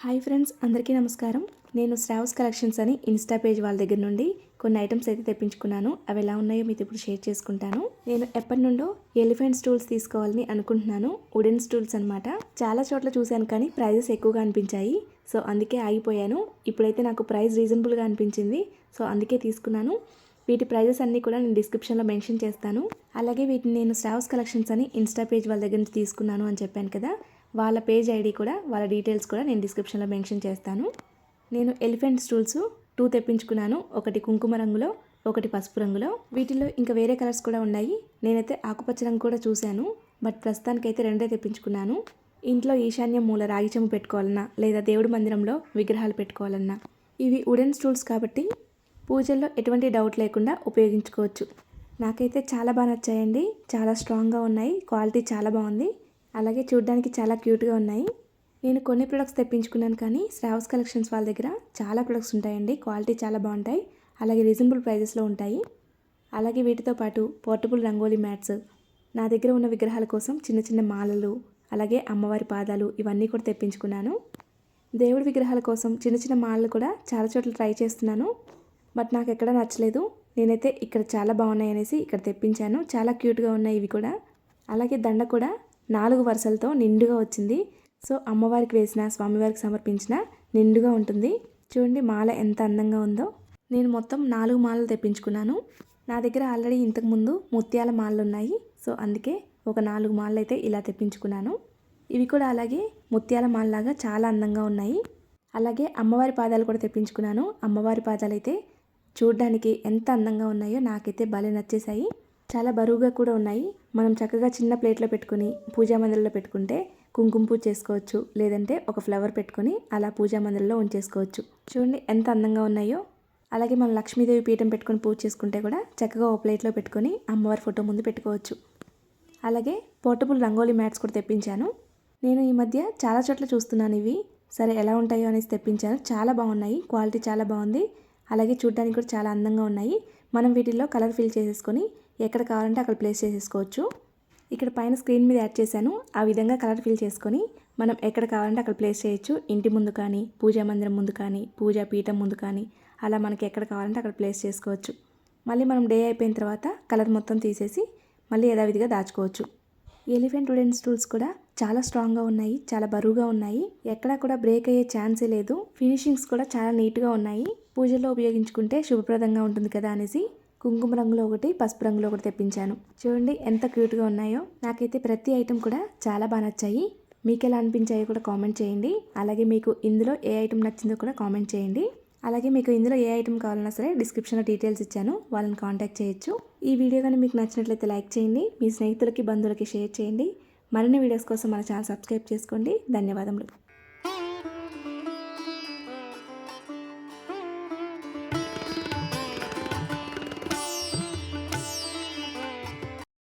Hi friends, అందరికీ నమస్కారం. నేను శ్రావ్స్ కలెక్షన్స్ అని ఇన్స్టా పేజ్ వాళ్ళ దగ్గర నుండి కొన్ని ఐటమ్స్ అయితే తెప్పించుకున్నాను. అవి ఎలా ఉన్నాయో మీతో ఇప్పుడు షేర్ చేసుకుంటాను. నేను ఎప్పటి నుండో ఎలిఫెంట్ స్టూల్స్ తీసుకోవాలని అనుకుంటున్నాను. వుడెన్ స్టూల్స్ అనమాట. చాలా చోట్ల చూశాను కానీ ప్రైజెస్ ఎక్కువగా అనిపించాయి. సో అందుకే ఆగిపోయాను. ఇప్పుడైతే నాకు ప్రైస్ రీజనబుల్గా అనిపించింది. సో అందుకే తీసుకున్నాను. వీటి ప్రైజెస్ అన్నీ కూడా నేను డిస్క్రిప్షన్లో మెన్షన్ చేస్తాను. అలాగే వీటిని నేను శ్రావ్స్ కలెక్షన్స్ అని ఇన్స్టా పేజ్ వాళ్ళ దగ్గర నుంచి తీసుకున్నాను అని చెప్పాను కదా, వాళ్ళ పేజ్ ఐడి కూడా, వాళ్ళ డీటెయిల్స్ కూడా నేను డిస్క్రిప్షన్లో మెన్షన్ చేస్తాను. నేను ఎలిఫెంట్ స్టూల్స్ 2 తెప్పించుకున్నాను. ఒకటి కుంకుమ రంగులో, ఒకటి పసుపు రంగులో. వీటిల్లో ఇంకా వేరే కలర్స్ కూడా ఉన్నాయి. నేనైతే ఆకుపచ్చ రంగు కూడా చూశాను. బట్ ప్రస్తుతానికైతే 2 తెప్పించుకున్నాను. ఇంట్లో ఈశాన్యం మూల రాగి చెంబు పెట్టుకోవాలన్నా, లేదా దేవుడి మందిరంలో విగ్రహాలు పెట్టుకోవాలన్నా, ఇవి వుడెన్ స్టూల్స్ కాబట్టి పూజల్లో ఎటువంటి డౌట్ లేకుండా ఉపయోగించుకోవచ్చు. నాకైతే చాలా బాగా నచ్చాయండి. చాలా స్ట్రాంగ్గా ఉన్నాయి. క్వాలిటీ చాలా బాగుంది. అలాగే చూడడానికి చాలా క్యూట్గా ఉన్నాయి. నేను కొన్ని ప్రొడక్ట్స్ తెప్పించుకున్నాను కానీ శ్రావ్స్ కలెక్షన్స్ వాళ్ళ దగ్గర చాలా ప్రొడక్ట్స్ ఉంటాయండి. క్వాలిటీ చాలా బాగుంటాయి. అలాగే రీజనబుల్ ప్రైజెస్లో ఉంటాయి. అలాగే వీటితో పాటు పోర్టబుల్ రంగోలీ మ్యాట్స్, నా దగ్గర ఉన్న విగ్రహాల కోసం చిన్న చిన్న మాలలు, అలాగే అమ్మవారి పాదాలు, ఇవన్నీ కూడా తెప్పించుకున్నాను. దేవుడి విగ్రహాల కోసం చిన్న చిన్న మాలలు కూడా చాలా చోట్ల ట్రై చేస్తున్నాను. బట్ నాకు ఎక్కడ నచ్చలేదు. నేనైతే ఇక్కడ చాలా బాగున్నాయి అనేసి ఇక్కడ తెప్పించాను. చాలా క్యూట్గా ఉన్నాయి ఇవి కూడా. అలాగే దండ కూడా 4 వరుసలతో నిండుగా వచ్చింది. సో అమ్మవారికి వేసిన, స్వామివారికి సమర్పించిన నిండుగా ఉంటుంది. చూడండి మాల ఎంత అందంగా ఉందో. నేను మొత్తం 4 మాలలు తెప్పించుకున్నాను. నా దగ్గర ఆల్రెడీ ఇంతకుముందు ముత్యాల మాలలు ఉన్నాయి. సో అందుకే ఒక 4 మాలలు అయితే ఇలా తెప్పించుకున్నాను. ఇవి కూడా అలాగే ముత్యాల మాలలాగా చాలా అందంగా ఉన్నాయి. అలాగే అమ్మవారి పాదాలు కూడా తెప్పించుకున్నాను. అమ్మవారి పాదాలు అయితే చూడ్డానికి ఎంత అందంగా ఉన్నాయో నాకైతే భలే నచ్చేసాయి. చాలా బరువుగా కూడా ఉన్నాయి. మనం చక్కగా చిన్న ప్లేట్లో పెట్టుకొని పూజా మందిరంలో పెట్టుకుంటే కుంకుమ పూజ చేసుకోవచ్చు, లేదంటే ఒక ఫ్లవర్ పెట్టుకొని అలా పూజా మందిరంలో ఉంచేసుకోవచ్చు. చూడండి ఎంత అందంగా ఉన్నాయో. అలాగే మనం లక్ష్మీదేవి పీఠం పెట్టుకొని పూజ చేసుకుంటే కూడా చక్కగా ఒక ప్లేట్లో పెట్టుకొని అమ్మవారి ఫోటో ముందు పెట్టుకోవచ్చు. అలాగే పోర్టబుల్ రంగోలీ మ్యాట్స్ కూడా తెప్పించాను. నేను ఈ మధ్య చాలా చోట్ల చూస్తున్నాను ఇవి. సరే ఎలా ఉంటాయో అనేసి తెప్పించాను. చాలా బాగున్నాయి. క్వాలిటీ చాలా బాగుంది. అలాగే చూడడానికి కూడా చాలా అందంగా ఉన్నాయి. మనం వీటిల్లో కలర్ ఫిల్ చేసేసుకొని ఎక్కడ కావాలంటే అక్కడ ప్లేస్ చేసేసుకోవచ్చు. ఇక్కడ పైన స్క్రీన్ మీద యాడ్ చేశాను. ఆ విధంగా కలర్ ఫిల్ చేసుకొని మనం ఎక్కడ కావాలంటే అక్కడ ప్లేస్ చేయొచ్చు. ఇంటి ముందు కానీ, పూజా మందిరం ముందు కానీ, పూజా పీఠం ముందు కానీ, అలా మనకి ఎక్కడ కావాలంటే అక్కడ ప్లేస్ చేసుకోవచ్చు. మళ్ళీ మనం డే అయిపోయిన తర్వాత కలర్ మొత్తం తీసేసి మళ్ళీ యథావిధిగా దాచుకోవచ్చు. ఎలిఫెంట్ వుడెన్ స్టూల్స్ కూడా చాలా స్ట్రాంగ్గా ఉన్నాయి. చాలా బరువుగా ఉన్నాయి. ఎక్కడా కూడా బ్రేక్ అయ్యే ఛాన్సే లేదు. ఫినిషింగ్స్ కూడా చాలా నీట్గా ఉన్నాయి. పూజల్లో ఉపయోగించుకుంటే శుభప్రదంగా ఉంటుంది కదా అనేసి కుంకుమ రంగులో ఒకటి, పసుపు రంగులో ఒకటి తెప్పించాను. చూడండి ఎంత క్యూట్గా ఉన్నాయో. నాకైతే ప్రతి ఐటెం కూడా చాలా బాగా నచ్చాయి. మీకు ఎలా అనిపించాయో కూడా కామెంట్ చేయండి. అలాగే మీకు ఇందులో ఏ ఐటెం నచ్చిందో కూడా కామెంట్ చేయండి. అలాగే మీకు ఇందులో ఏ ఐటెం కావాలన్నా సరే డిస్క్రిప్షన్లో డీటెయిల్స్ ఇచ్చాను, వాళ్ళని కాంటాక్ట్ చేయొచ్చు. ఈ వీడియో కానీ మీకు నచ్చినట్లయితే లైక్ చేయండి. మీ స్నేహితులకి, బంధువులకి షేర్ చేయండి. మరిన్ని వీడియోస్ కోసం మన ఛానల్ సబ్స్క్రైబ్ చేసుకోండి. ధన్యవాదములు.